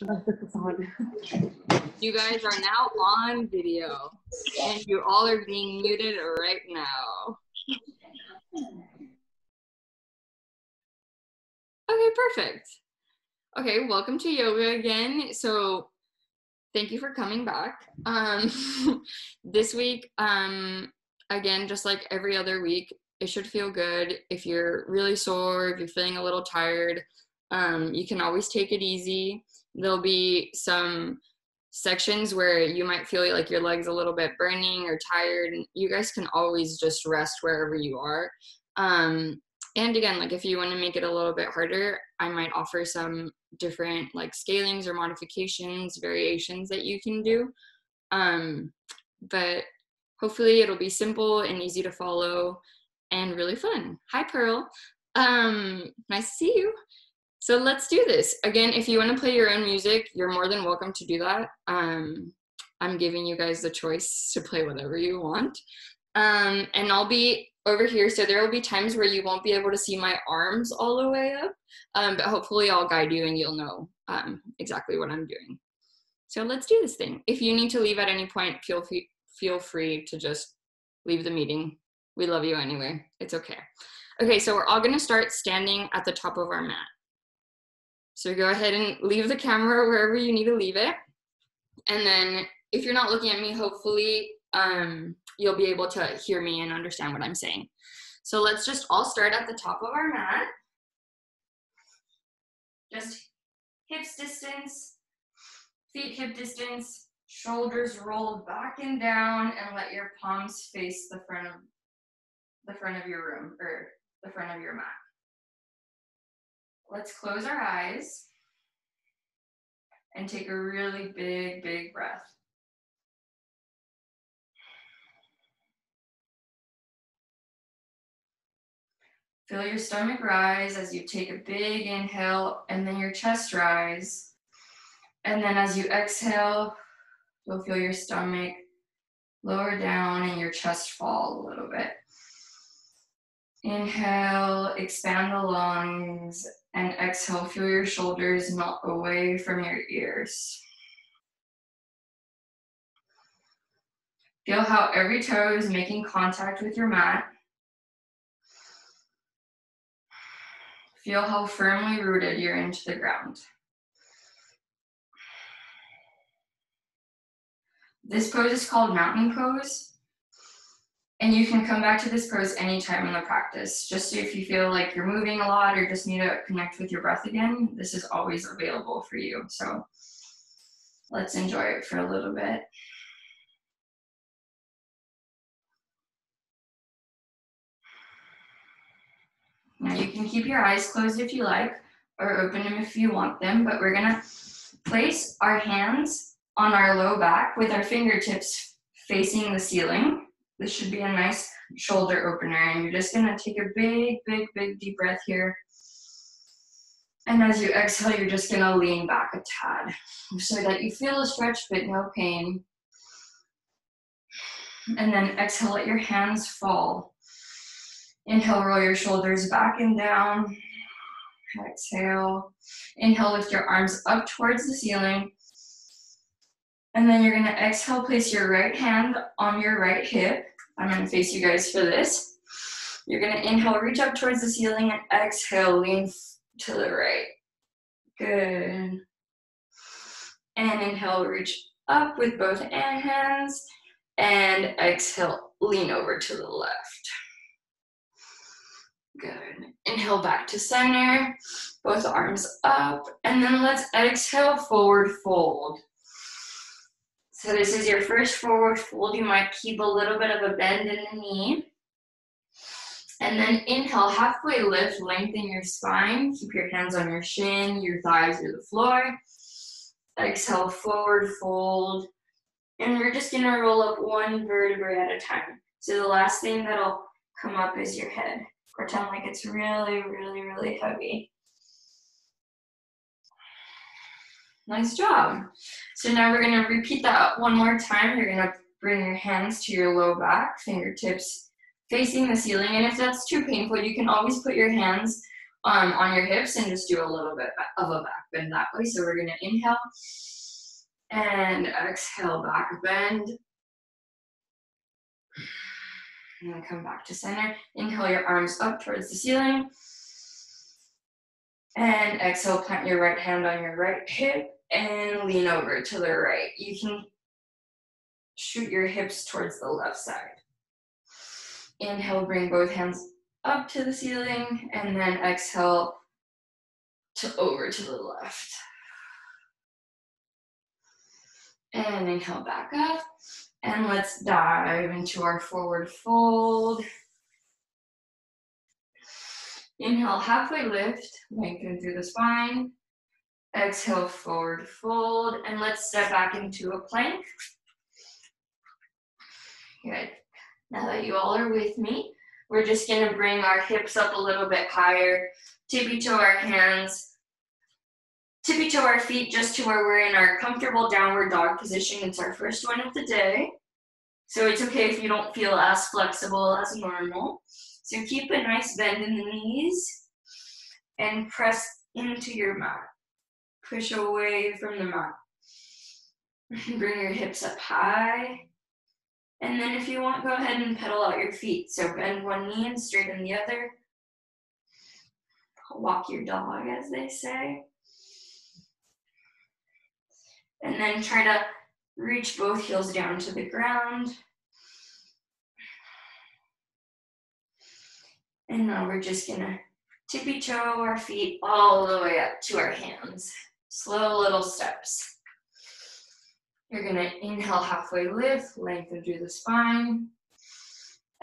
You guys are now on video, and you all are being muted right now. Okay, perfect. Okay, welcome to yoga again. So thank you for coming back. This week, again, just like every other week, it should feel good. If you're really sore, if you're feeling a little tired, you can always take it easy. There'll be some sections where you might feel like your legs a little bit burning or tired, and you guys can always just rest wherever you are. And again, like if you want to make it a little bit harder, I might offer some different like scalings or modifications, variations that you can do. But hopefully it'll be simple and easy to follow and really fun. Hi, Pearl. Nice to see you. So let's do this. Again, if you want to play your own music, you're more than welcome to do that. I'm giving you guys the choice to play whatever you want. And I'll be over here, so there will be times where you won't be able to see my arms all the way up, but hopefully I'll guide you and you'll know exactly what I'm doing. So let's do this thing. If you need to leave at any point, feel free to just leave the meeting. We love you anyway. It's okay. Okay, so we're all going to start standing at the top of our mat. So go ahead and leave the camera wherever you need to leave it. And then if you're not looking at me, hopefully you'll be able to hear me and understand what I'm saying. So let's just all start at the top of our mat. Just hips distance, feet hip distance, shoulders roll back and down, and let your palms face the front of your room, or the front of your mat. Let's close our eyes and take a really big, big breath. Feel your stomach rise as you take a big inhale, and then your chest rise. And then as you exhale, you'll feel your stomach lower down and your chest fall a little bit. Inhale, expand the lungs, and exhale, feel your shoulders melt away from your ears. Feel how every toe is making contact with your mat. Feel how firmly rooted you're into the ground. This pose is called mountain pose, and you can come back to this pose anytime in the practice. Just if you feel like you're moving a lot or just need to connect with your breath again, this is always available for you. So let's enjoy it for a little bit. Now you can keep your eyes closed if you like, or open them if you want them, but we're gonna place our hands on our low back with our fingertips facing the ceiling. This should be a nice shoulder opener, and you're just gonna take a big, big, big deep breath here. And as you exhale, you're just gonna lean back a tad so that you feel a stretch but no pain. And then exhale, let your hands fall. Inhale, roll your shoulders back and down. Exhale. Inhale, lift your arms up towards the ceiling. And then you're gonna exhale, place your right hand on your right hip. I'm gonna face you guys for this. You're gonna inhale, reach up towards the ceiling, and exhale, lean to the right. Good. And inhale, reach up with both hands, and exhale, lean over to the left. Good. Inhale back to center, both arms up, and then let's exhale, forward fold. So this is your first forward fold. You might keep a little bit of a bend in the knee. And then inhale, halfway lift, lengthen your spine. Keep your hands on your shin, your thighs or the floor. Exhale, forward fold. And we're just gonna roll up one vertebrae at a time. So the last thing that'll come up is your head. Pretend like it's really, really, really heavy. Nice job. So now we're gonna repeat that one more time. You're gonna bring your hands to your low back, fingertips facing the ceiling. And if that's too painful, you can always put your hands on your hips and just do a little bit of a back bend that way. So we're gonna inhale and exhale, back bend. And then come back to center. Inhale your arms up towards the ceiling. And exhale, plant your right hand on your right hip and lean over to the right. You can shoot your hips towards the left side. Inhale, bring both hands up to the ceiling, and then exhale to over to the left. And inhale back up. And let's dive into our forward fold. Inhale, halfway lift, lengthen through the spine. Exhale, forward fold, and let's step back into a plank. Good. Now that you all are with me, we're just gonna bring our hips up a little bit higher, tippy toe our hands, tippy toe our feet just to where we're in our comfortable downward dog position. It's our first one of the day. So it's okay if you don't feel as flexible as normal. So keep a nice bend in the knees and press into your mat. Push away from the mat. Bring your hips up high. And then if you want, go ahead and pedal out your feet. So bend one knee and straighten the other. Walk your dog, as they say. And then try to reach both heels down to the ground. And now we're just gonna tippy toe our feet all the way up to our hands. Slow little steps. You're gonna inhale, halfway lift, lengthen through the spine.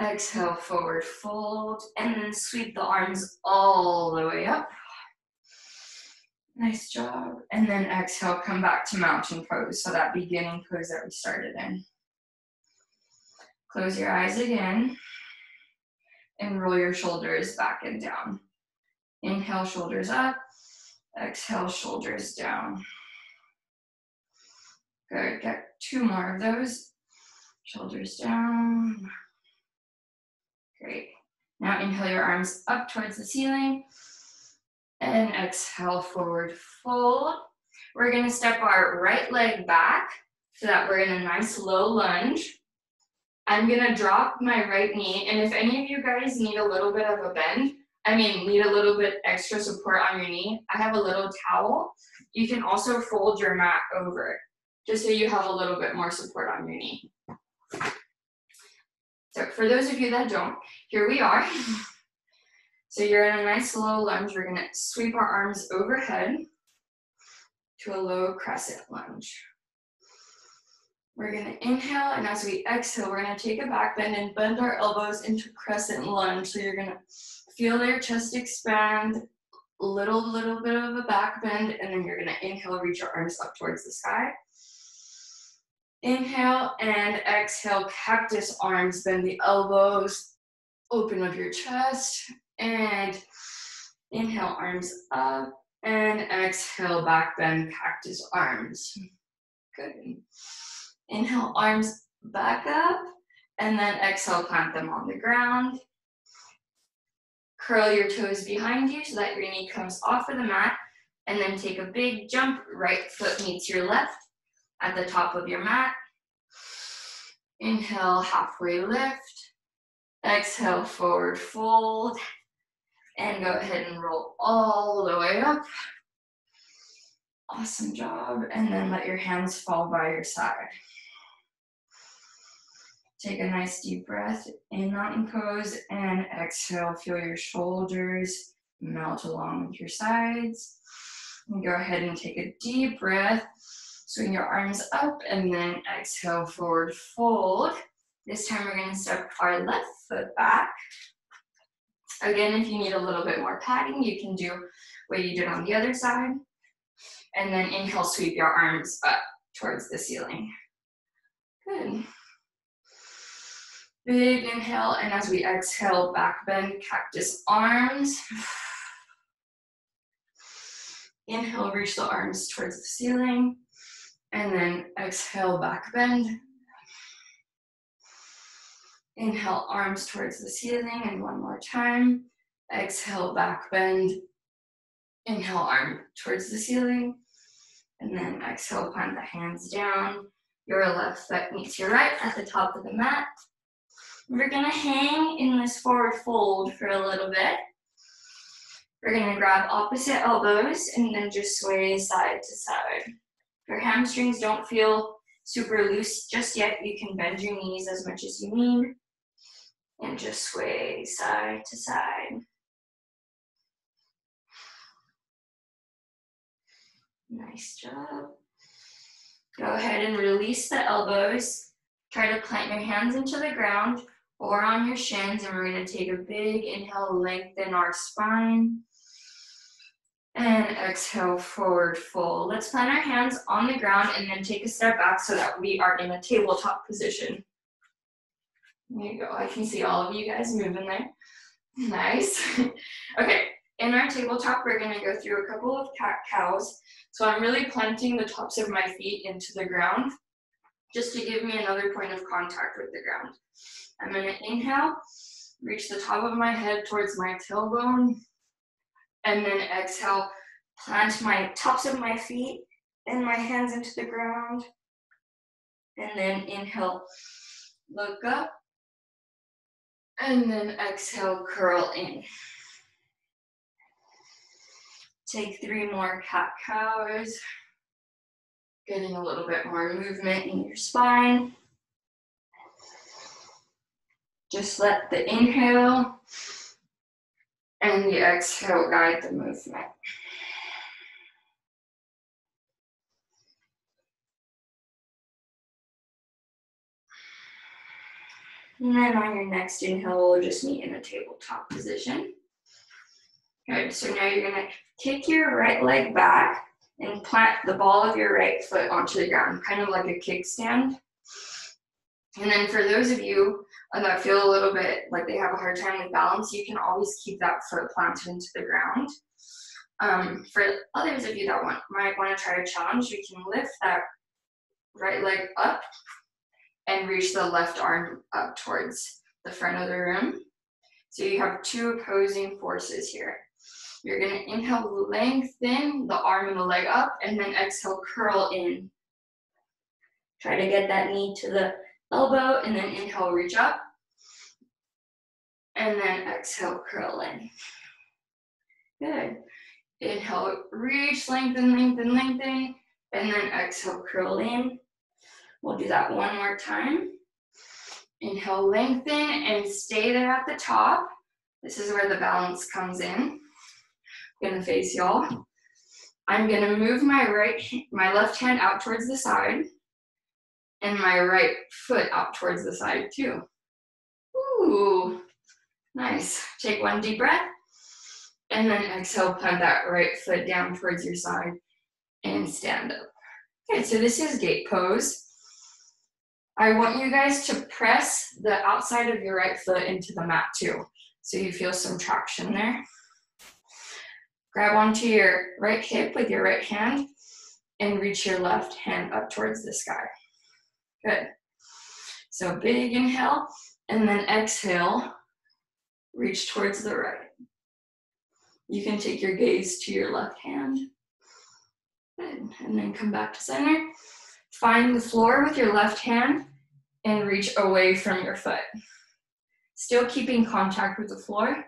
Exhale, forward fold, and then sweep the arms all the way up. Nice job. And then exhale, come back to mountain pose. So that beginning pose that we started in. Close your eyes again and roll your shoulders back and down. Inhale, shoulders up. Exhale, shoulders down. Good, get 2 more of those. Shoulders down. Great. Now inhale your arms up towards the ceiling. And exhale, forward fold. We're gonna step our right leg back so that we're in a nice low lunge. I'm gonna drop my right knee, and if any of you guys need a little bit of a bend, need a little bit extra support on your knee, I have a little towel. You can also fold your mat over it, just so you have a little bit more support on your knee. So for those of you that don't, here we are. So you're in a nice low lunge. We're gonna sweep our arms overhead to a low crescent lunge. We're gonna inhale, and as we exhale, we're gonna take a back bend and bend our elbows into crescent lunge. So you're gonna feel your chest expand, little bit of a back bend, and then you're gonna inhale, reach your arms up towards the sky. Inhale and exhale, cactus arms, bend the elbows, open up your chest, and inhale, arms up, and exhale, back bend, cactus arms. Good. Inhale, arms back up, and then exhale, plant them on the ground. Curl your toes behind you so that your knee comes off of the mat, and then take a big jump. Right foot meets your left at the top of your mat. Inhale, halfway lift. Exhale, forward fold. And go ahead and roll all the way up. Awesome job. And then let your hands fall by your side. Take a nice deep breath in mountain pose and exhale. Feel your shoulders melt along with your sides. And go ahead and take a deep breath. Swing your arms up and then exhale, forward fold. This time we're going to step our left foot back. Again, if you need a little bit more padding, you can do what you did on the other side. And then inhale, sweep your arms up towards the ceiling. Good. Big inhale, and as we exhale, back bend, cactus arms. Inhale, reach the arms towards the ceiling. And then exhale, back bend. Inhale, arms towards the ceiling, and one more time. Exhale, back bend. Inhale, arm towards the ceiling. And then exhale, plant the hands down. Your left foot meets your right at the top of the mat. We're gonna hang in this forward fold for a little bit. We're gonna grab opposite elbows and then just sway side to side. If your hamstrings don't feel super loose just yet, you can bend your knees as much as you need and just sway side to side. Nice job. Go ahead and release the elbows. Try to plant your hands into the ground or on your shins, and we're gonna take a big inhale, lengthen our spine. And exhale, forward fold. Let's plant our hands on the ground and then take a step back so that we are in a tabletop position. There you go, I can see all of you guys moving there. Nice. Okay, in our tabletop, we're gonna go through a couple of cat-cows. So I'm really planting the tops of my feet into the ground just to give me another point of contact with the ground. I'm gonna inhale, reach the top of my head towards my tailbone, and then exhale, plant my tops of my feet and my hands into the ground. And then inhale, look up. And then exhale, curl in. Take 3 more cat-cows. Getting a little bit more movement in your spine. Just let the inhale and the exhale guide the movement. And then on your next inhale, we'll just meet in a tabletop position. Good, so now you're gonna kick your right leg back and plant the ball of your right foot onto the ground, kind of like a kickstand. And then for those of you that feel a little bit like they have a hard time with balance, you can always keep that foot planted into the ground. For others of you that might want to try a challenge, we can lift that right leg up and reach the left arm up towards the front of the room. So you have 2 opposing forces here. You're gonna inhale, lengthen the arm and the leg up, and then exhale, curl in. Try to get that knee to the elbow, and then inhale, reach up. And then exhale, curl in. Good. Inhale, reach, lengthen, lengthen, lengthen, and then exhale, curl in. We'll do that 1 more time. Inhale, lengthen, and stay there at the top. This is where the balance comes in. I'm gonna face y'all. I'm gonna move my left hand out towards the side, and my right foot out towards the side too. Ooh, nice. Take 1 deep breath, and then exhale, plant that right foot down towards your side, and stand up. Okay, so this is gate pose. I want you guys to press the outside of your right foot into the mat too, so you feel some traction there. Grab onto your right hip with your right hand and reach your left hand up towards the sky. Good. So big inhale, and then exhale, reach towards the right. You can take your gaze to your left hand. Good. And then come back to center. Find the floor with your left hand and reach away from your foot. Still keeping contact with the floor.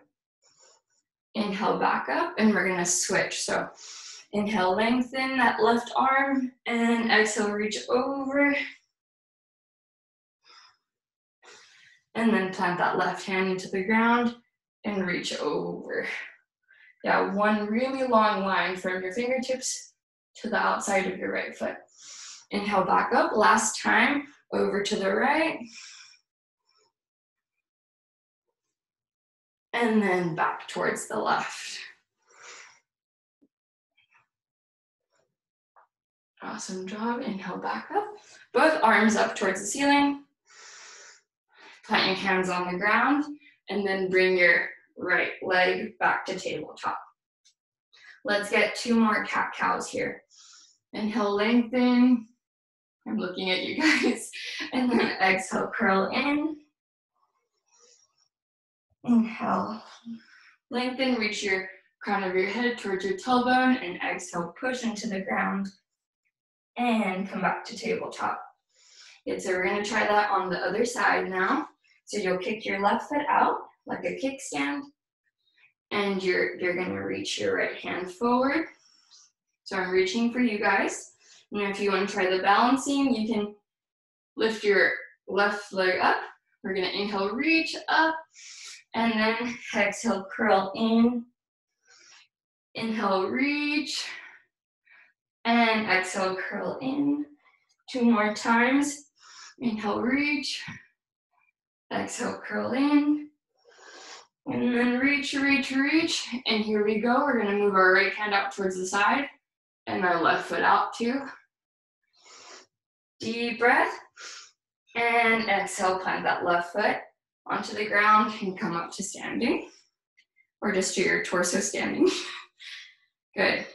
Inhale, back up, and we're gonna switch. So inhale, lengthen that left arm, and exhale, reach over. And then plant that left hand into the ground and reach over. Yeah, 1 really long line from your fingertips to the outside of your right foot. Inhale, back up, last time, over to the right. And then back towards the left. Awesome job, inhale, back up. Both arms up towards the ceiling. Plant your hands on the ground, and then bring your right leg back to tabletop. Let's get 2 more cat-cows here. Inhale, lengthen. I'm looking at you guys. And then exhale, curl in. Inhale, Lengthen, reach your crown of your head towards your tailbone, and exhale, push into the ground, and come back to tabletop. Good, so we're gonna try that on the other side now. So you'll kick your left foot out like a kickstand, and you're gonna reach your right hand forward. So I'm reaching for you guys. And if you want to try the balancing, you can lift your left leg up. We're gonna inhale, reach up, and then exhale, curl in. Inhale, reach, and exhale, curl in. 2 more times. Inhale, reach, exhale, curl in. And then reach, reach, reach. And here we go. We're gonna move our right hand out towards the side and our left foot out too. Deep breath. And exhale, plant that left foot onto the ground and come up to standing. Or just do your torso standing. Good.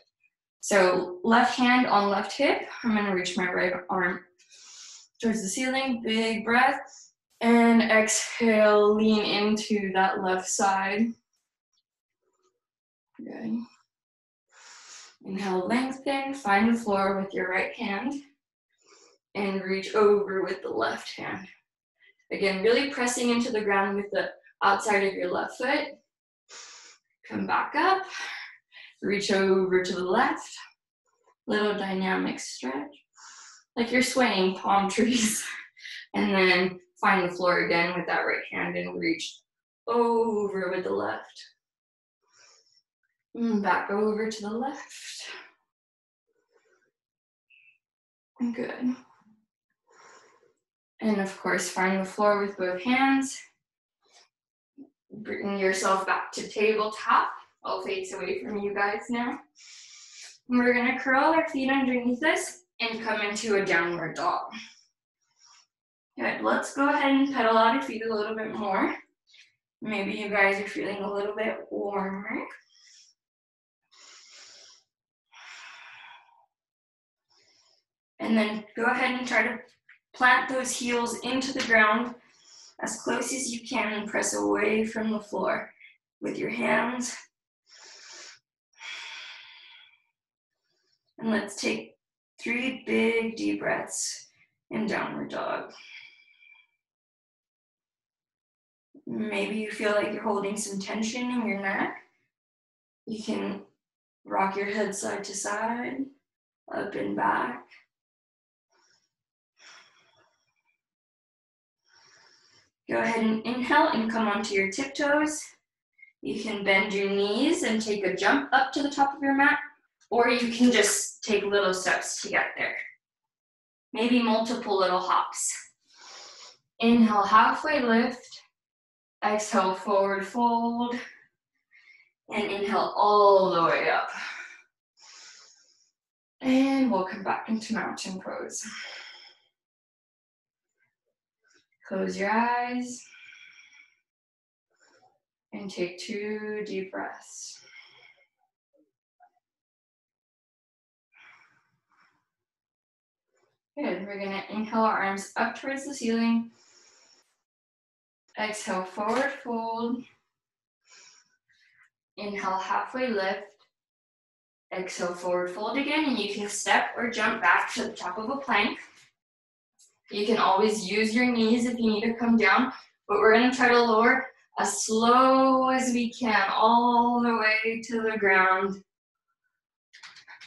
So left hand on left hip. I'm gonna reach my right arm towards the ceiling. Big breath. And exhale, lean into that left side. Good. Inhale, lengthen, find the floor with your right hand, and reach over with the left hand. Again, really pressing into the ground with the outside of your left foot. Come back up, reach over to the left. Little dynamic stretch, like you're swaying palm trees. And then find the floor again with that right hand and reach over with the left. Back over to the left. Good. And of course, find the floor with both hands. Bring yourself back to tabletop. I'll face away from you guys now. And we're gonna curl our feet underneath us and come into a downward dog. Good, let's go ahead and pedal out our feet a little bit more. Maybe you guys are feeling a little bit warmer. And then go ahead and try to plant those heels into the ground as close as you can and press away from the floor with your hands. And let's take 3 big deep breaths in downward dog. Maybe you feel like you're holding some tension in your neck. You can rock your head side to side, up and back. Go ahead and inhale and come onto your tiptoes. You can bend your knees and take a jump up to the top of your mat, or you can just take little steps to get there. Maybe multiple little hops. Inhale, halfway lift. Exhale, forward fold. And inhale all the way up. And we'll come back into mountain pose. Close your eyes. And take 2 deep breaths. Good, we're gonna inhale our arms up towards the ceiling. Exhale, forward fold. Inhale, halfway lift. Exhale, forward fold again, and you can step or jump back to the top of a plank. You can always use your knees if you need to come down, but we're gonna try to lower as slow as we can, all the way to the ground.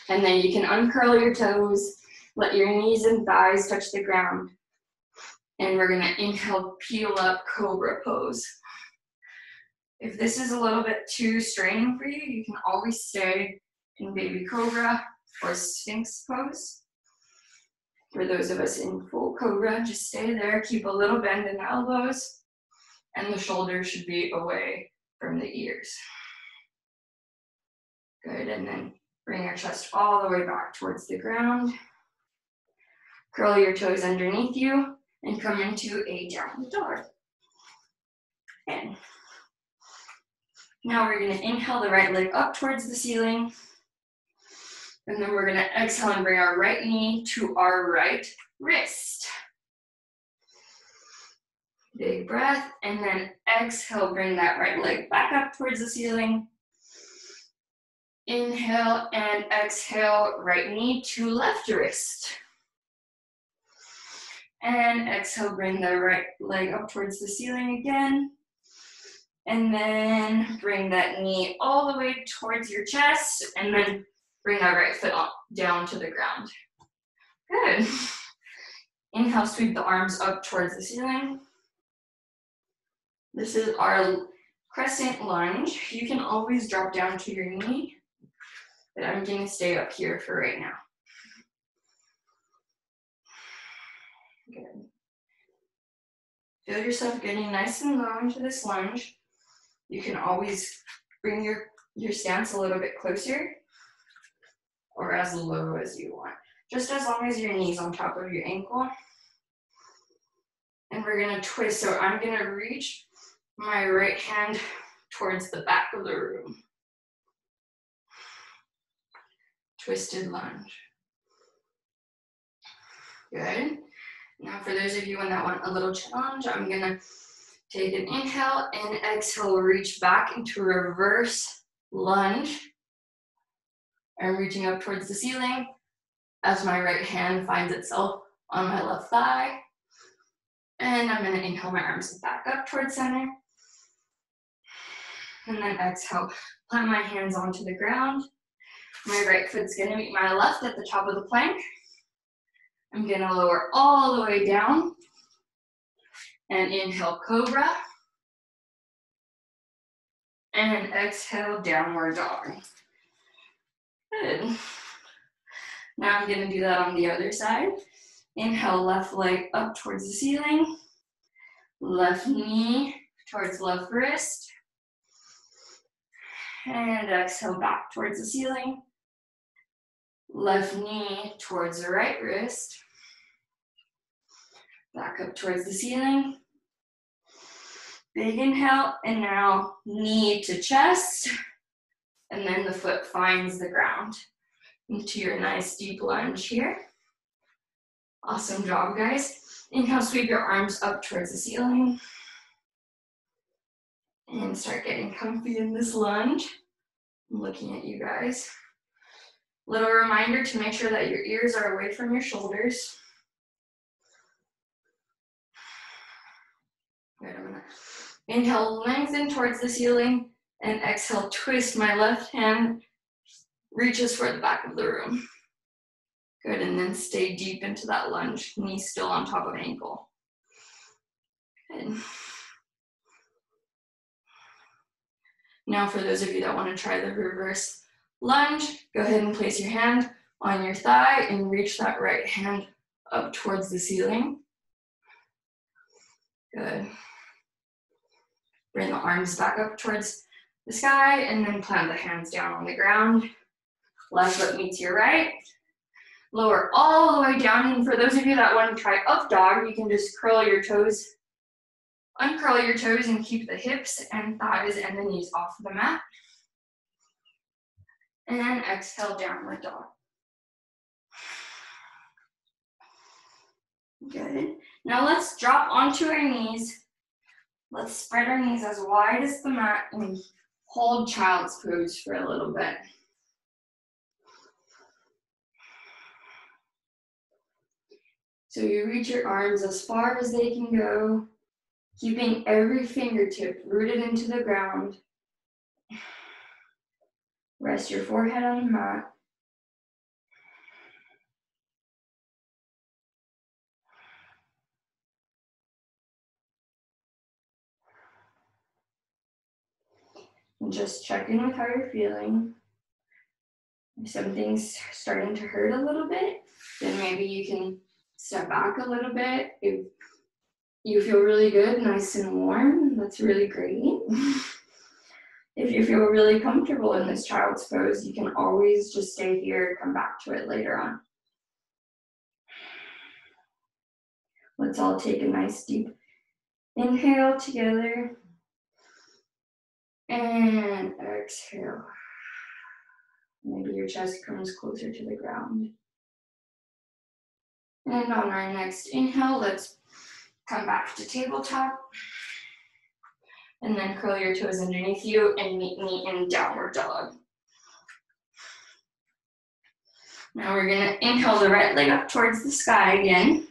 And then you can uncurl your toes, let your knees and thighs touch the ground. And we're gonna inhale, peel up, cobra pose. If this is a little bit too straining for you, you can always stay in baby cobra or sphinx pose. For those of us in full cobra, just stay there, keep a little bend in the elbows, and the shoulders should be away from the ears. Good, and then bring your chest all the way back towards the ground. Curl your toes underneath you and come into a downward dog. And now we're gonna inhale the right leg up towards the ceiling. And then we're gonna exhale and bring our right knee to our right wrist. Big breath, and then exhale, bring that right leg back up towards the ceiling. Inhale and exhale, right knee to left wrist. And exhale, bring the right leg up towards the ceiling again. And then bring that knee all the way towards your chest, and then bring that right foot down to the ground. Good. Inhale, sweep the arms up towards the ceiling. This is our crescent lunge. You can always drop down to your knee, but I'm gonna stay up here for right now. Good. Feel yourself getting nice and low into this lunge. You can always bring your stance a little bit closer or as low as you want. Just as long as your knee's on top of your ankle. And we're gonna twist. So I'm gonna reach my right hand towards the back of the room. Twisted lunge. Good. Now for those of you that want a little challenge, I'm gonna take an inhale and exhale, reach back into reverse lunge. I'm reaching up towards the ceiling as my right hand finds itself on my left thigh. And I'm gonna inhale my arms back up towards center. And then exhale, plant my hands onto the ground. My right foot's gonna meet my left at the top of the plank. I'm gonna lower all the way down. And inhale, cobra. And exhale, downward dog. Good. Now I'm gonna do that on the other side. Inhale, left leg up towards the ceiling. Left knee towards left wrist. And exhale, back towards the ceiling. Left knee towards the right wrist. Back up towards the ceiling. Big inhale, and now knee to chest. And then the foot finds the ground. Into your nice deep lunge here. Awesome job, guys. Inhale, sweep your arms up towards the ceiling. And start getting comfy in this lunge. I'm looking at you guys. Little reminder to make sure that your ears are away from your shoulders. Good, I'm gonna inhale, lengthen towards the ceiling, and exhale, twist my left hand, reaches for the back of the room. Good, and then stay deep into that lunge, knee still on top of ankle. Good. Now for those of you that want to try the reverse lunge, go ahead and place your hand on your thigh and reach that right hand up towards the ceiling. Good. Bring the arms back up towards the sky and then plant the hands down on the ground. Left foot meets your right. Lower all the way down. And for those of you that want to try up dog, you can just curl your toes, uncurl your toes and keep the hips and thighs and the knees off the mat. And then exhale, downward dog. Good. Now let's drop onto our knees. Let's spread our knees as wide as the mat and hold child's pose for a little bit. So you reach your arms as far as they can go, keeping every fingertip rooted into the ground. Rest your forehead on the mat. And just check in with how you're feeling. If something's starting to hurt a little bit, then maybe you can step back a little bit. If you feel really good, nice and warm, that's really great. If you feel really comfortable in this child's pose, you can always just stay here, come back to it later on. Let's all take a nice deep inhale together. And exhale. Maybe your chest comes closer to the ground. And on our next inhale, let's Come back to tabletop. And then curl your toes underneath you and meet me in downward dog. Now we're gonna inhale the right leg up towards the sky again.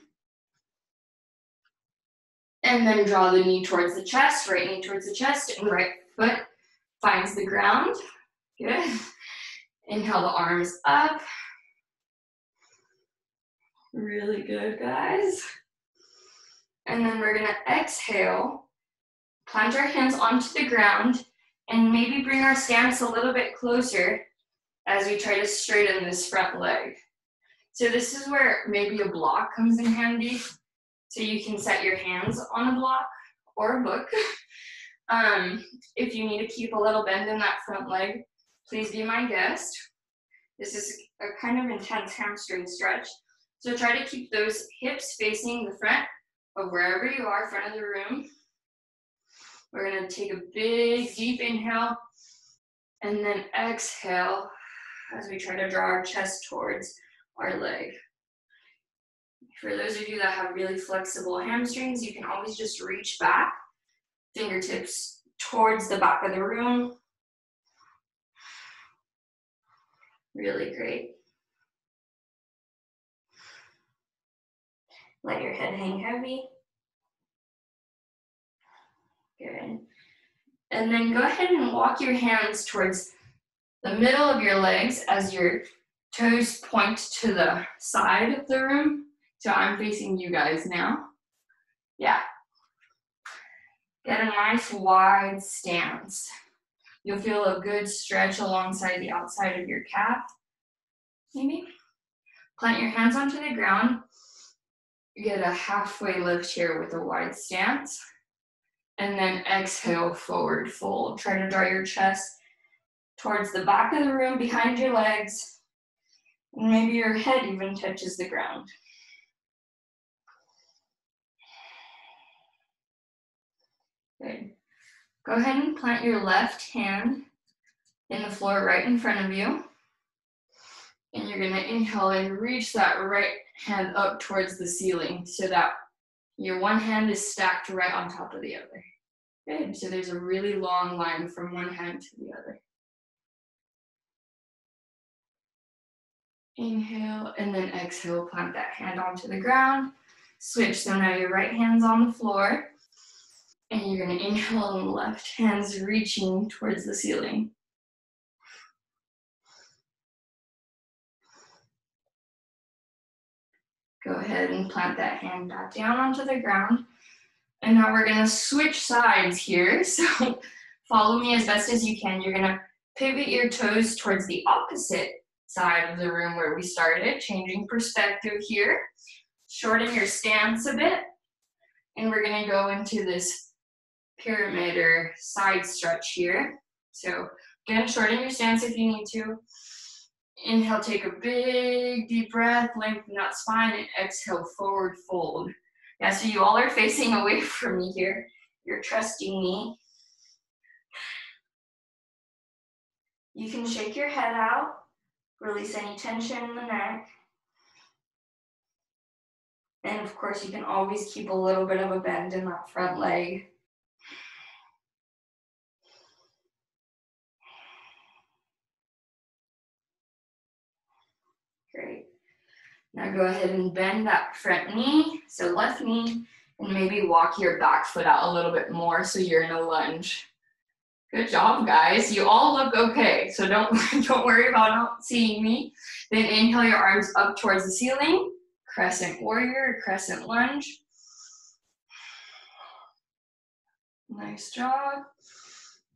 And then draw the knee towards the chest, right knee towards the chest, and right foot finds the ground. Good. Inhale the arms up. Really good, guys. And then we're gonna exhale, plant our hands onto the ground, and maybe bring our stance a little bit closer as we try to straighten this front leg. So this is where maybe a block comes in handy. So you can set your hands on a block or a book. If you need to keep a little bend in that front leg, please be my guest. This is a kind of intense hamstring stretch. So try to keep those hips facing the front of wherever you are, front of the room. We're gonna take a big, deep inhale and then exhale as we try to draw our chest towards our leg. For those of you that have really flexible hamstrings, you can always just reach back, fingertips towards the back of the room. Really great. Let your head hang heavy. Good. And then go ahead and walk your hands towards the middle of your legs as your toes point to the side of the room. So I'm facing you guys now. Yeah. Get a nice wide stance. You'll feel a good stretch alongside the outside of your calf. Maybe. Plant your hands onto the ground. Get a halfway lift here with a wide stance. And then exhale, forward fold. Try to draw your chest towards the back of the room, behind your legs. And maybe your head even touches the ground. Good. Go ahead and plant your left hand in the floor right in front of you. And you're gonna inhale and reach that right hand up towards the ceiling so that your one hand is stacked right on top of the other. Good, so there's a really long line from one hand to the other. Inhale, and then exhale, plant that hand onto the ground. Switch, so now your right hand's on the floor. And you're gonna inhale and left hand's reaching towards the ceiling. Go ahead and plant that hand back down onto the ground. And now we're gonna switch sides here. So follow me as best as you can. You're gonna pivot your toes towards the opposite side of the room where we started, changing perspective here. Shorten your stance a bit. And we're gonna go into this pyramid or side stretch here. So again, shorten your stance if you need to. Inhale, take a big deep breath, lengthen that spine, and exhale, forward fold. Yeah, so you all are facing away from me here. You're trusting me. You can shake your head out, release any tension in the neck. And of course, you can always keep a little bit of a bend in that front leg. Great. Now go ahead and bend that front knee, so left knee, and maybe walk your back foot out a little bit more so you're in a lunge. Good job, guys. You all look okay, so don't worry about not seeing me. Then inhale your arms up towards the ceiling, crescent warrior, crescent lunge. Nice job.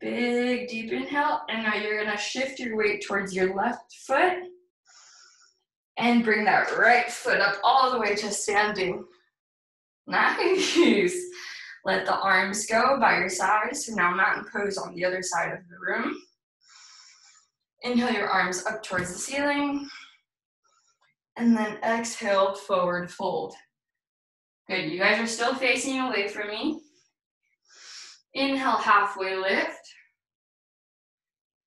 Big deep inhale, and now you're gonna shift your weight towards your left foot. And bring that right foot up all the way to standing. Nice. Let the arms go by your sides. So now mountain pose on the other side of the room. Inhale your arms up towards the ceiling. And then exhale, forward fold. Good, you guys are still facing away from me. Inhale, halfway lift.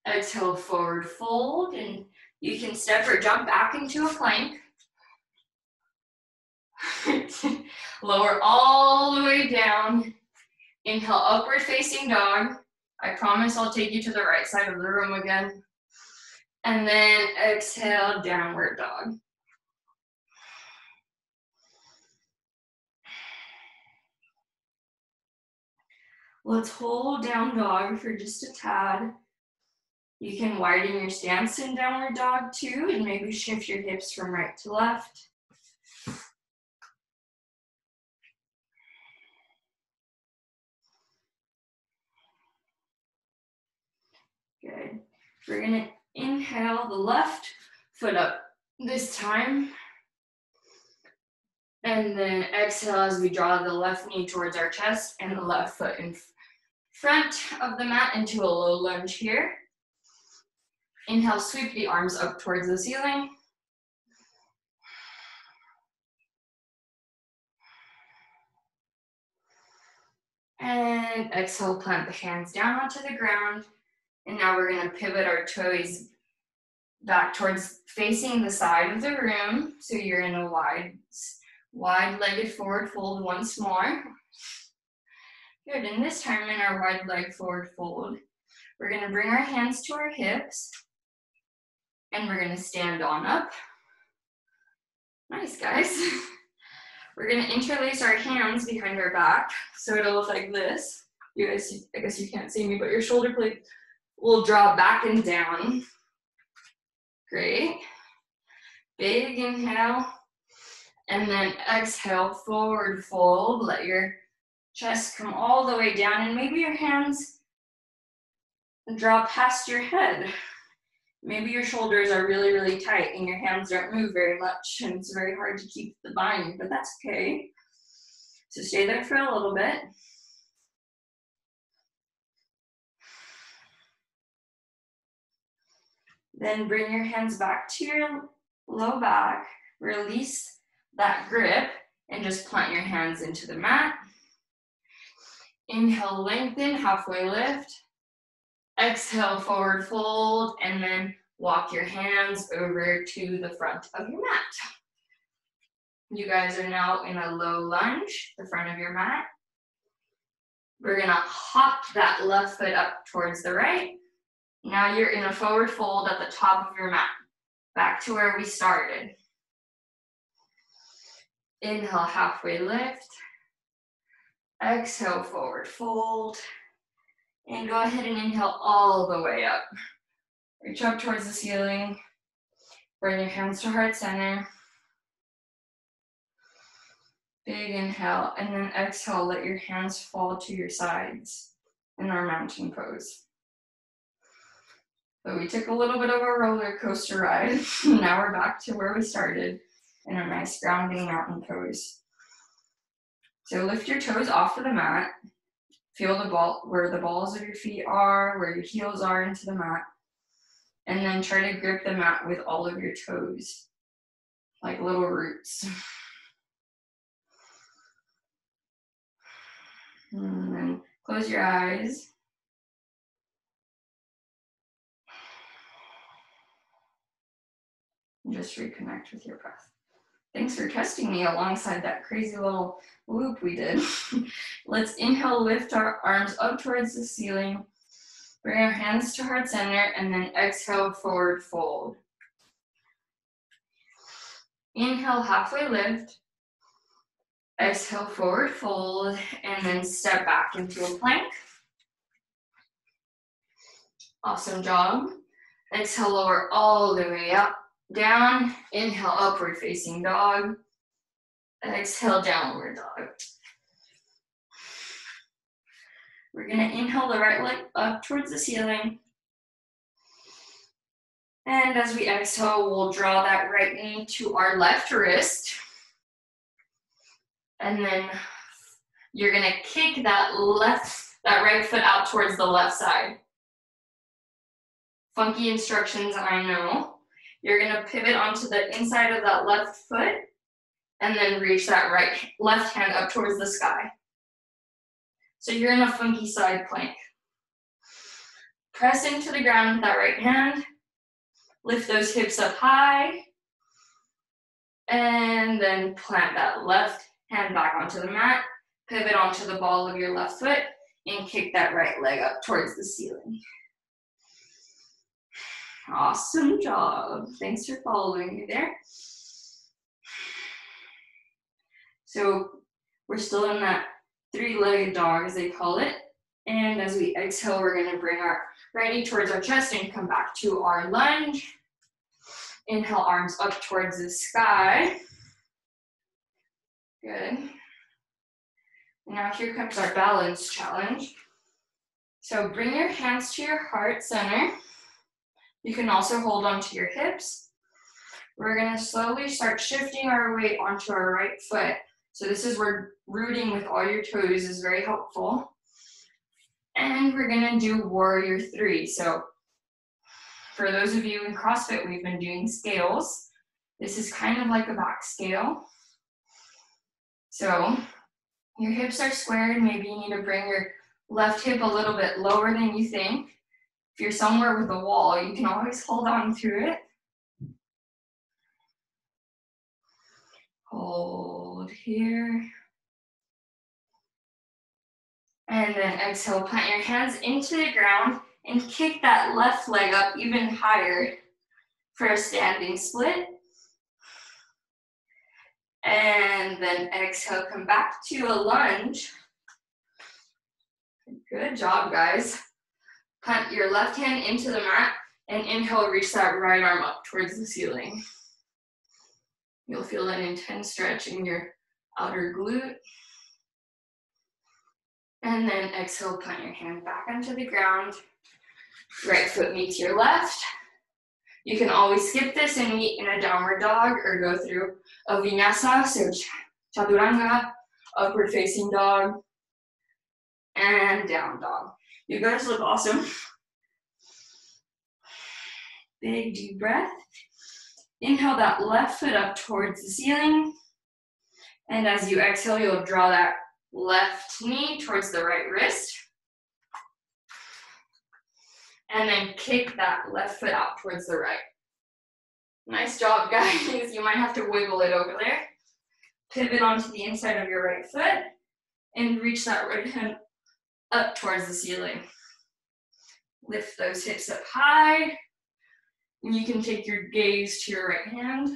Exhale, forward fold. And you can step or jump back into a plank. Lower all the way down. Inhale, upward facing dog. I promise I'll take you to the right side of the room again. And then exhale, downward dog. Let's hold down dog for just a tad. You can widen your stance in downward dog too, and maybe shift your hips from right to left. Good. We're gonna inhale the left foot up this time. And then exhale as we draw the left knee towards our chest and the left foot in front of the mat into a low lunge here. Inhale, sweep the arms up towards the ceiling. And exhale, plant the hands down onto the ground. And now we're gonna pivot our toes back towards facing the side of the room. So you're in a wide-legged forward fold once more. Good, and this time in our wide leg forward fold, we're gonna bring our hands to our hips and we're gonna stand on up. Nice, guys. We're gonna interlace our hands behind our back so it'll look like this. You guys, I guess you can't see me, but your shoulder blade will draw back and down. Great. Big inhale. And then exhale, forward fold. Let your chest come all the way down and maybe your hands draw past your head. Maybe your shoulders are really, really tight and your hands don't move very much and it's very hard to keep the bind, but that's okay. So stay there for a little bit. Then bring your hands back to your low back, release that grip and just plant your hands into the mat. Inhale, lengthen, halfway lift. Exhale, forward fold, and then walk your hands over to the front of your mat. You guys are now in a low lunge, the front of your mat. We're gonna hop that left foot up towards the right. Now you're in a forward fold at the top of your mat, back to where we started. Inhale, halfway lift. Exhale, forward fold. And go ahead and inhale all the way up. Reach up towards the ceiling. Bring your hands to heart center. Big inhale, and then exhale, let your hands fall to your sides in our mountain pose. So we took a little bit of a roller coaster ride. Now we're back to where we started in a nice grounding mountain pose. So lift your toes off of the mat. Feel the ball, where the balls of your feet are, where your heels are into the mat. And then try to grip the mat with all of your toes, like little roots. And then close your eyes. And just reconnect with your breath. Thanks for testing me alongside that crazy little loop we did. Let's inhale, lift our arms up towards the ceiling. Bring our hands to heart center and then exhale, forward fold. Inhale, halfway lift. Exhale, forward fold, and then step back into a plank. Awesome job. Exhale, lower all the way up, down. Inhale, upward facing dog. Exhale, downward dog. We're gonna inhale the right leg up towards the ceiling. And as we exhale, we'll draw that right knee to our left wrist. And then you're gonna kick that right foot out towards the left side. Funky instructions, I know. You're gonna pivot onto the inside of that left foot and then reach that left hand up towards the sky. So you're in a funky side plank. Press into the ground with that right hand. Lift those hips up high. And then plant that left hand back onto the mat, pivot onto the ball of your left foot, and kick that right leg up towards the ceiling. Awesome job. Thanks for following me there. So we're still in that three-legged dog, as they call it. And as we exhale, we're gonna bring our right knee towards our chest and come back to our lunge. Inhale, arms up towards the sky. Good. Now here comes our balance challenge. So bring your hands to your heart center. You can also hold onto your hips. We're gonna slowly start shifting our weight onto our right foot. So this is where rooting with all your toes is very helpful. And we're gonna do warrior three. So for those of you in CrossFit, we've been doing scales. This is kind of like a back scale. So your hips are squared. Maybe you need to bring your left hip a little bit lower than you think. If you're somewhere with a wall, you can always hold on to it. Hold here. And then exhale, plant your hands into the ground and kick that left leg up even higher for a standing split. And then exhale, come back to a lunge. Good job, guys. Plant your left hand into the mat and inhale, reach that right arm up towards the ceiling. You'll feel an intense stretch in your outer glute. And then exhale, plant your hand back onto the ground. Right foot meets your left. You can always skip this and meet in a downward dog or go through a vinyasa, so chaturanga, upward facing dog, and down dog. You guys look awesome. Big deep breath. Inhale that left foot up towards the ceiling. And as you exhale, you'll draw that left knee towards the right wrist. And then kick that left foot out towards the right. Nice job, guys. You might have to wiggle it over there. Pivot onto the inside of your right foot and reach that right hand up towards the ceiling. Lift those hips up high. And you can take your gaze to your right hand.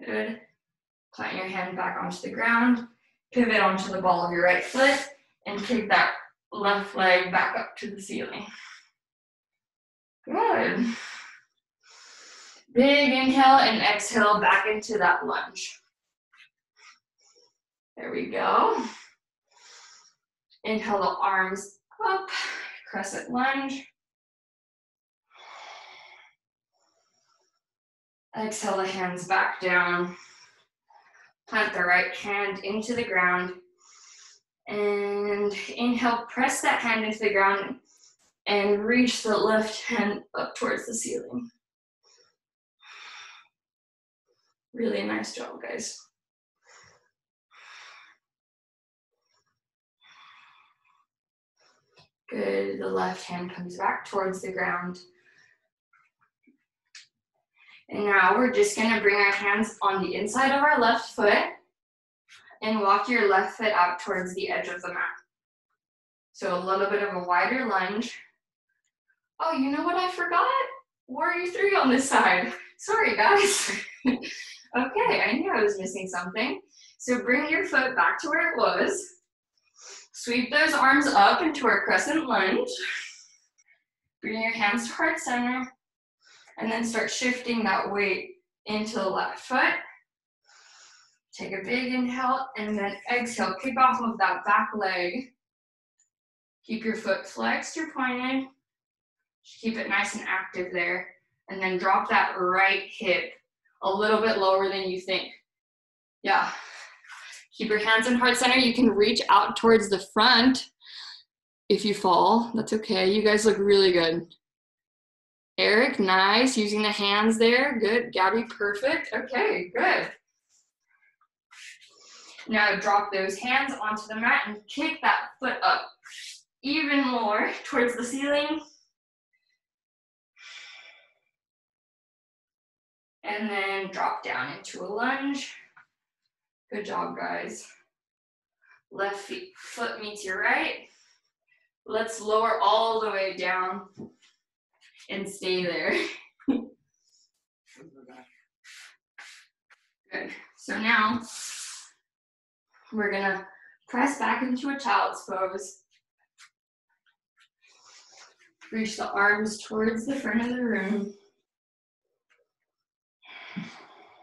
Good. Plant your hand back onto the ground. Pivot onto the ball of your right foot and kick that left leg back up to the ceiling. Good. Big inhale and exhale back into that lunge. There we go. Inhale the arms up, crescent lunge. Exhale the hands back down. Plant the right hand into the ground. And inhale, press that hand into the ground and reach the left hand up towards the ceiling. Really nice job, guys. Good, the left hand comes back towards the ground. And now we're just gonna bring our hands on the inside of our left foot and walk your left foot out towards the edge of the mat. So a little bit of a wider lunge. Oh, you know what I forgot? Warrior three on this side. Sorry, guys. Okay, I knew I was missing something. So bring your foot back to where it was. Sweep those arms up into our crescent lunge. Bring your hands to heart center. And then start shifting that weight into the left foot. Take a big inhale and then exhale. Kick off of that back leg. Keep your foot flexed or pointed. Just keep it nice and active there. And then drop that right hip a little bit lower than you think. Yeah. Keep your hands in heart center. You can reach out towards the front. If you fall, that's okay. You guys look really good. Eric, nice. Using the hands there. Good. Gabby, perfect. Okay, good. Now drop those hands onto the mat and kick that foot up even more towards the ceiling. and then drop down into a lunge. Good job, guys. Left foot meets your right. Let's lower all the way down and stay there. Good. So now we're gonna press back into a child's pose. Reach the arms towards the front of the room.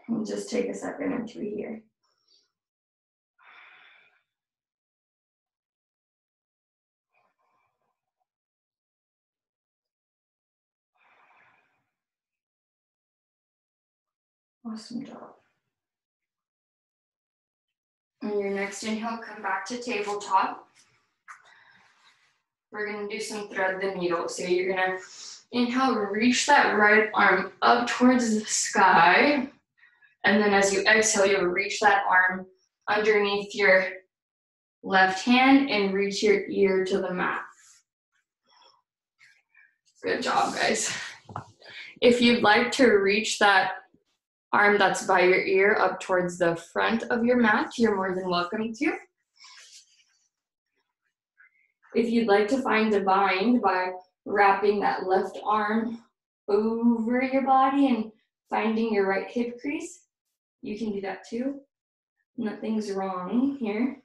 And just take a second or two here. Awesome job. On your next inhale, come back to tabletop. We're gonna do some thread the needle. So you're gonna inhale, reach that right arm up towards the sky. And then as you exhale, you'll reach that arm underneath your left hand and reach your ear to the mat. Good job, guys. If you'd like to reach that arm that's by your ear up towards the front of your mat, you're more than welcome to. If you'd like to find a bind by wrapping that left arm over your body and finding your right hip crease, you can do that too. Nothing's wrong here.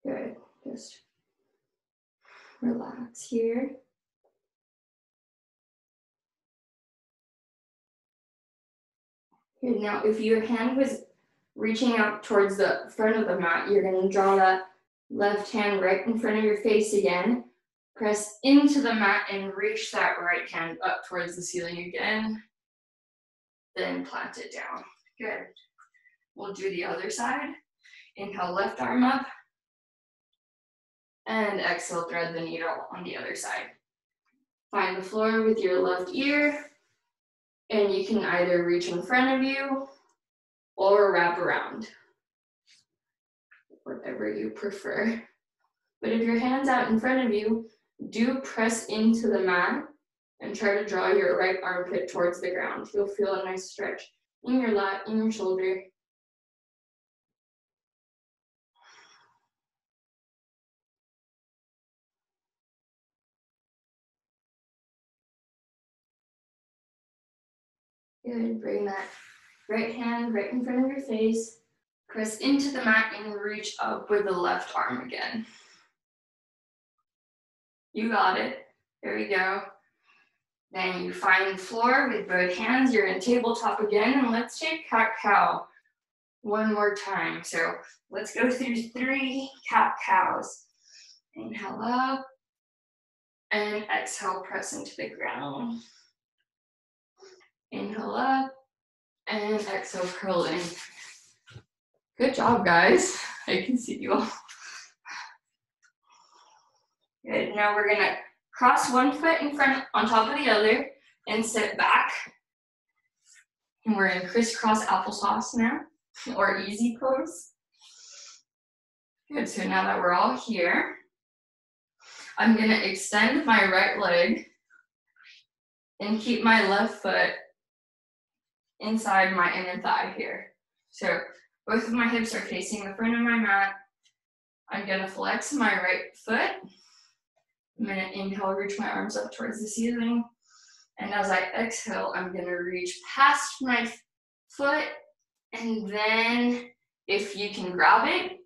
Good, just relax here. Good, now if your hand was reaching out towards the front of the mat, you're gonna draw that left hand right in front of your face again. Press into the mat and reach that right hand up towards the ceiling again. Then plant it down. Good. We'll do the other side. Inhale, left arm up. And exhale, thread the needle on the other side. Find the floor with your left ear. And you can either reach in front of you or wrap around. Whatever you prefer. But if your hand's out in front of you, do press into the mat and try to draw your right armpit towards the ground. You'll feel a nice stretch in your lat, in your shoulder. Good, bring that right hand right in front of your face. Press into the mat and reach up with the left arm again. You got it. There we go. Then you find the floor with both hands. You're in tabletop again, and let's take cat-cow one more time. So let's go through 3 cat-cows. Inhale up, and exhale, press into the ground. Inhale up, and exhale, curl in. Good job, guys. I can see you all. Good, now we're gonna cross one foot in front on top of the other and sit back. And we're in crisscross applesauce now, or easy pose. Good, so now that we're all here, I'm gonna extend my right leg and keep my left foot inside my inner thigh here. So both of my hips are facing the front of my mat. I'm gonna flex my right foot. I'm gonna inhale, reach my arms up towards the ceiling. And as I exhale, I'm gonna reach past my foot. And then if you can grab it,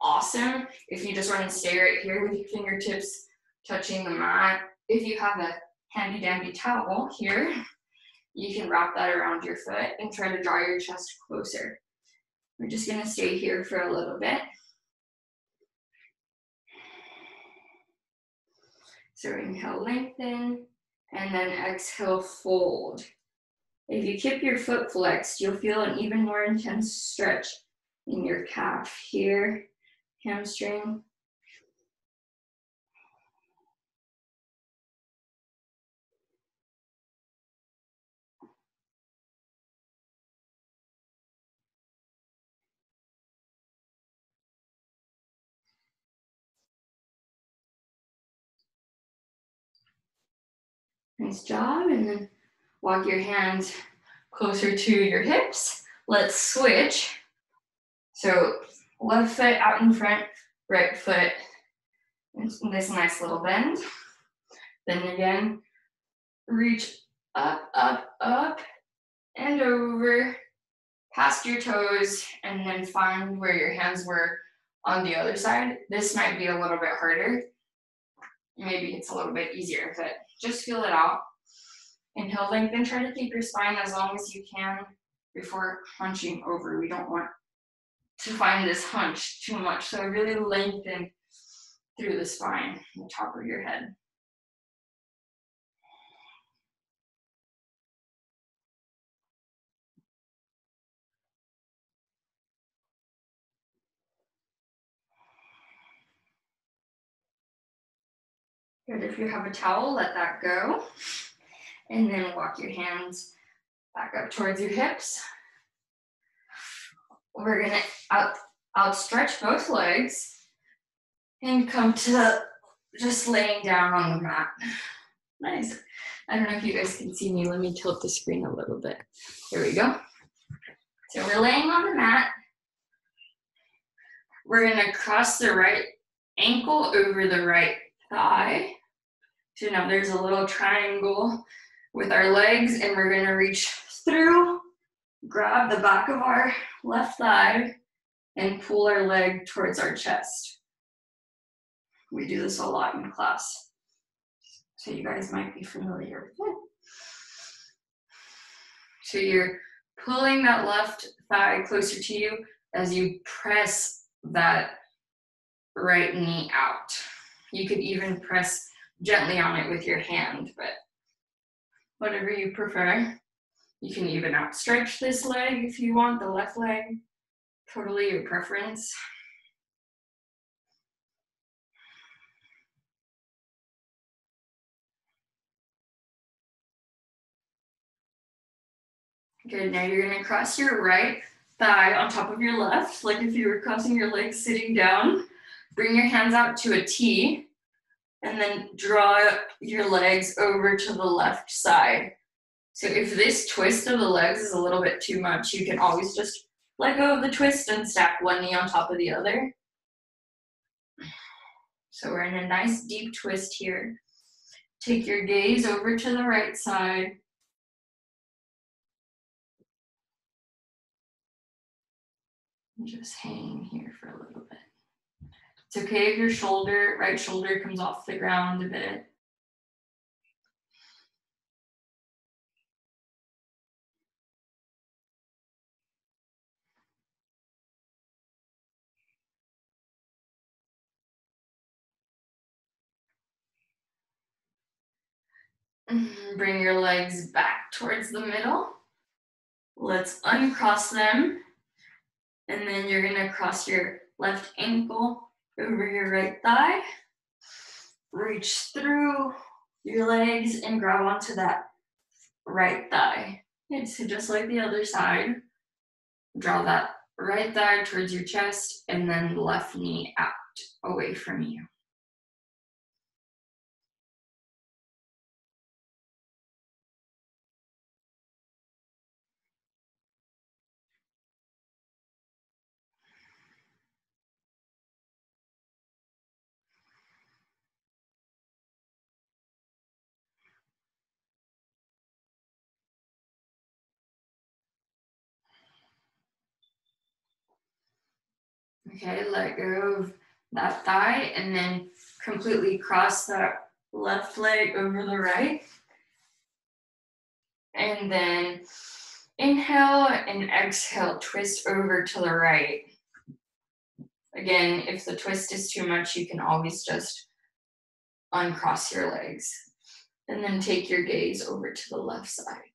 awesome. If you just want to stay right here with your fingertips touching the mat, if you have a handy dandy towel here, you can wrap that around your foot and try to draw your chest closer. We're just gonna stay here for a little bit. So inhale, lengthen, and then exhale, fold. If you keep your foot flexed, you'll feel an even more intense stretch in your calf here, hamstring. Nice job. And then walk your hands closer to your hips. Let's switch. So left foot out in front, right foot in this nice little bend. Then again, reach up, up, up, and over, past your toes, and then find where your hands were on the other side. This might be a little bit harder. Maybe it's a little bit easier, but just feel it out. Inhale, lengthen, try to keep your spine as long as you can before hunching over. We don't want to find this hunch too much, so really lengthen through the spine, the top of your head. Good, if you have a towel, let that go. And then walk your hands back up towards your hips. We're gonna outstretch both legs and come to just laying down on the mat. Nice. I don't know if you guys can see me. Let me tilt the screen a little bit. Here we go. So we're laying on the mat. We're gonna cross the right ankle over the right thigh. So now there's a little triangle with our legs, and we're gonna reach through, grab the back of our left thigh, and pull our leg towards our chest. We do this a lot in class, so you guys might be familiar with it. So you're pulling that left thigh closer to you as you press that right knee out. You could even press gently on it with your hand, but whatever you prefer. You can even outstretch this leg if you want, the left leg. Totally your preference. Good, now you're gonna cross your right thigh on top of your left, like if you were crossing your legs sitting down. Bring your hands out to a T, and then draw your legs over to the left side. So if this twist of the legs is a little bit too much, you can always just let go of the twist and stack one knee on top of the other. So we're in a nice deep twist here. Take your gaze over to the right side. And just hang here for a little bit. It's okay if your right shoulder comes off the ground a bit. Bring your legs back towards the middle. Let's uncross them. And then you're gonna cross your left ankle over your right thigh. Reach through your legs and grab onto that right thigh. And so just like the other side, draw that right thigh towards your chest and then left knee out away from you. Okay, let go of that thigh and then completely cross that left leg over the right. And then inhale and exhale, twist over to the right. Again, if the twist is too much, you can always just uncross your legs. And then take your gaze over to the left side.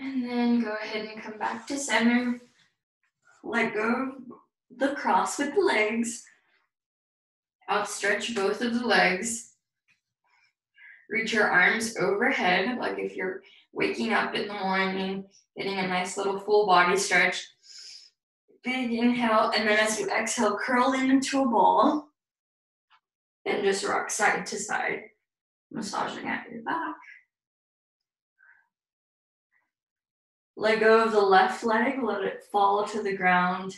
And then go ahead and come back to center. Let go of the cross with the legs. Outstretch both of the legs. Reach your arms overhead, like if you're waking up in the morning, getting a nice little full body stretch. Big inhale, and then as you exhale, curl into a ball and just rock side to side, massaging at your back. Let go of the left leg, let it fall to the ground.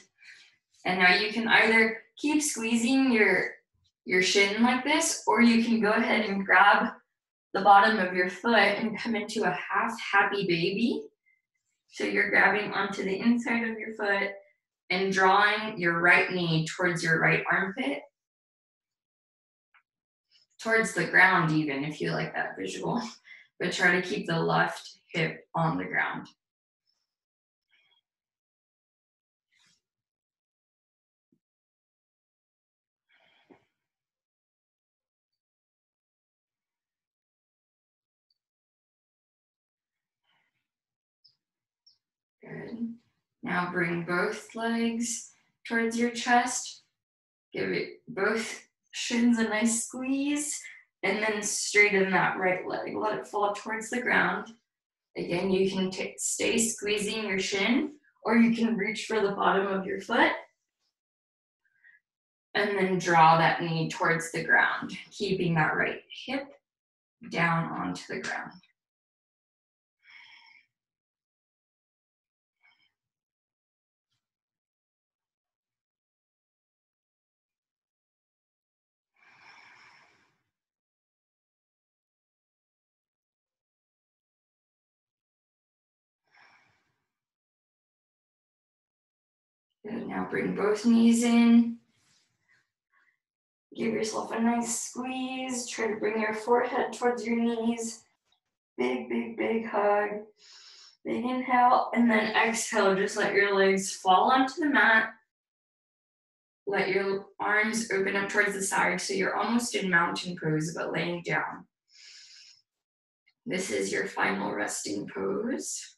And now you can either keep squeezing your shin like this, or you can go ahead and grab the bottom of your foot and come into a half happy baby. So you're grabbing onto the inside of your foot and drawing your right knee towards your right armpit, towards the ground even, if you like that visual, but try to keep the left hip on the ground. Good. Now bring both legs towards your chest. Give it both shins a nice squeeze, and then straighten that right leg. Let it fall towards the ground. Again, you can stay squeezing your shin, or you can reach for the bottom of your foot and then draw that knee towards the ground, keeping that right hip down onto the ground. Good. Now bring both knees in. Give yourself a nice squeeze. Try to bring your forehead towards your knees. Big, big, big hug. Big inhale, and then exhale. Just let your legs fall onto the mat. Let your arms open up towards the side so you're almost in mountain pose, but laying down. This is your final resting pose.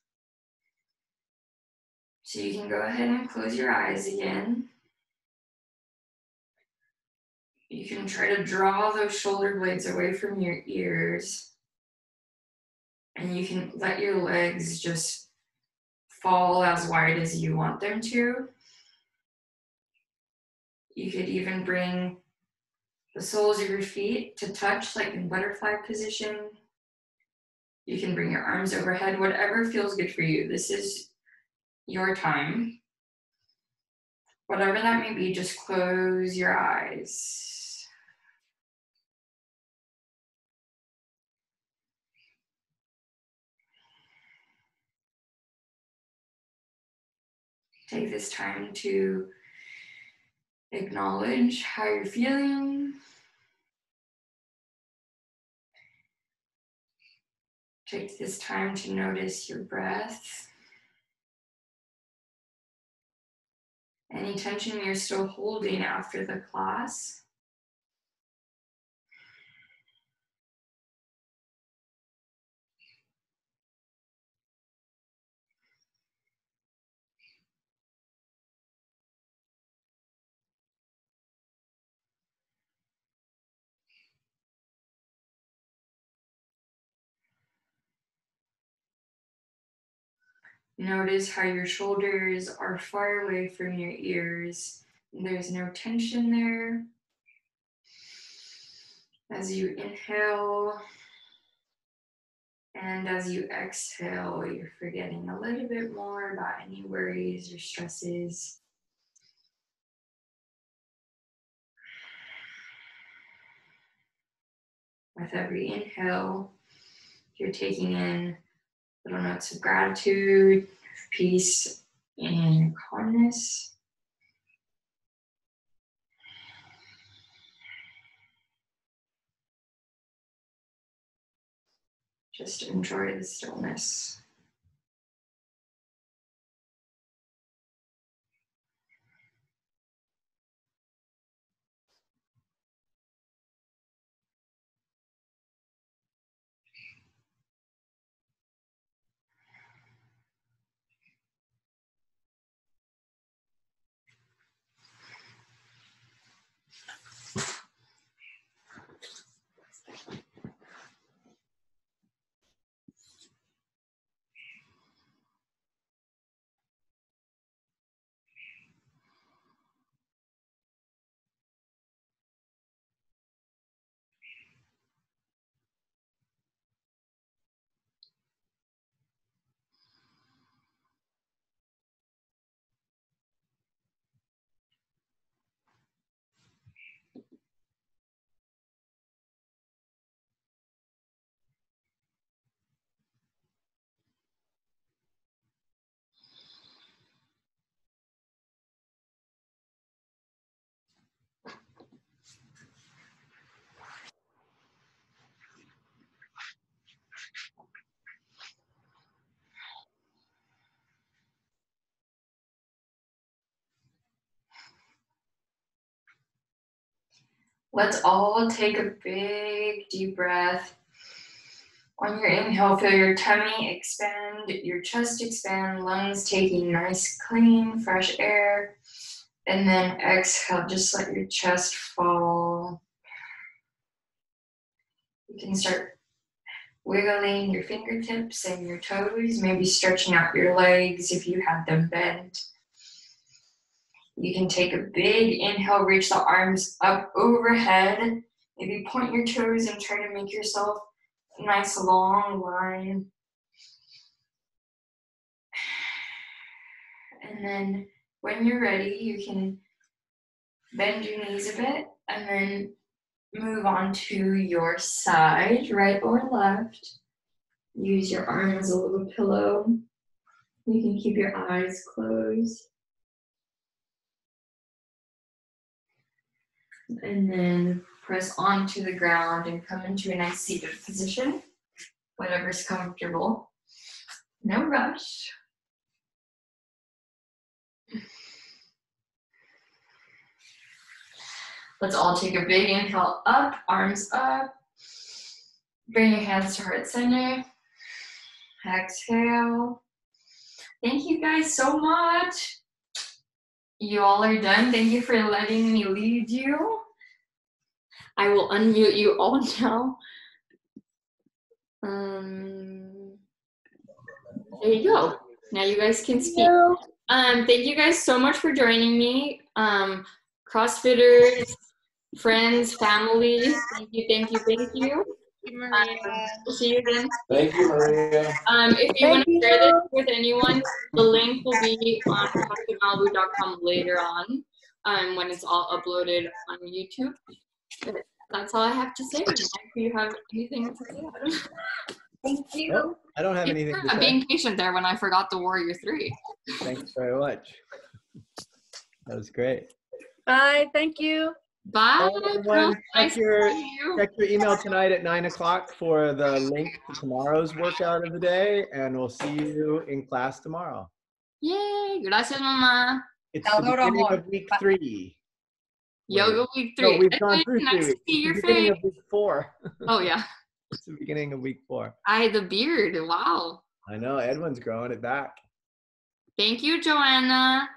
So you can go ahead and close your eyes again. You can try to draw those shoulder blades away from your ears. And you can let your legs just fall as wide as you want them to. You could even bring the soles of your feet to touch, like in butterfly position. You can bring your arms overhead, whatever feels good for you. This is your time. Whatever that may be, just close your eyes. Take this time to acknowledge how you're feeling. Take this time to notice your breath. Any tension you're still holding after the class. Notice how your shoulders are far away from your ears. There's no tension there. As you inhale and as you exhale, you're forgetting a little bit more about any worries or stresses. With every inhale, you're taking in little notes of gratitude, peace, and calmness. Just enjoy the stillness. Let's all take a big deep breath. On your inhale, feel your tummy expand, your chest expand, lungs taking nice, clean, fresh air. And then exhale, just let your chest fall. You can start wiggling your fingertips and your toes, maybe stretching out your legs if you have them bent. You can take a big inhale, reach the arms up overhead. Maybe point your toes and try to make yourself a nice long line. And then when you're ready, you can bend your knees a bit and then move on to your side, right or left. Use your arm as a little pillow. You can keep your eyes closed. And then press onto the ground and come into a nice seated position, whatever's comfortable. No rush. Let's all take a big inhale up, arms up. Bring your hands to heart center. Exhale. Thank you guys so much. You all are done. Thank you for letting me lead you. I will unmute you all now. There you go. Now you guys can speak. Thank you guys so much for joining me. CrossFitters, friends, family, thank you, thank you, thank you. We'll see you again. Thank you, Maria. If you want to share this with anyone, the link will be on CrossFitMalibu.com later on, when it's all uploaded on YouTube. But that's all I have to say. If you have anything to say. Thank you. Well, I don't have anything to say. I'm being patient there when I forgot the Warrior 3. Thanks very much. That was great. Bye. Thank you. Bye. Everyone, Nice check your to see you. email tonight at 9 o'clock for the link to tomorrow's workout of the day, and we'll see you in class tomorrow. Yay. Gracias, mamá. It's the beginning of week 3. Yoga week 3. No, we've gone through nice 3 weeks. to see your It's the beginning face. of week 4. Oh, yeah. It's the beginning of week 4. The beard. Wow. I know. Edwin's growing it back. Thank you, Joanna.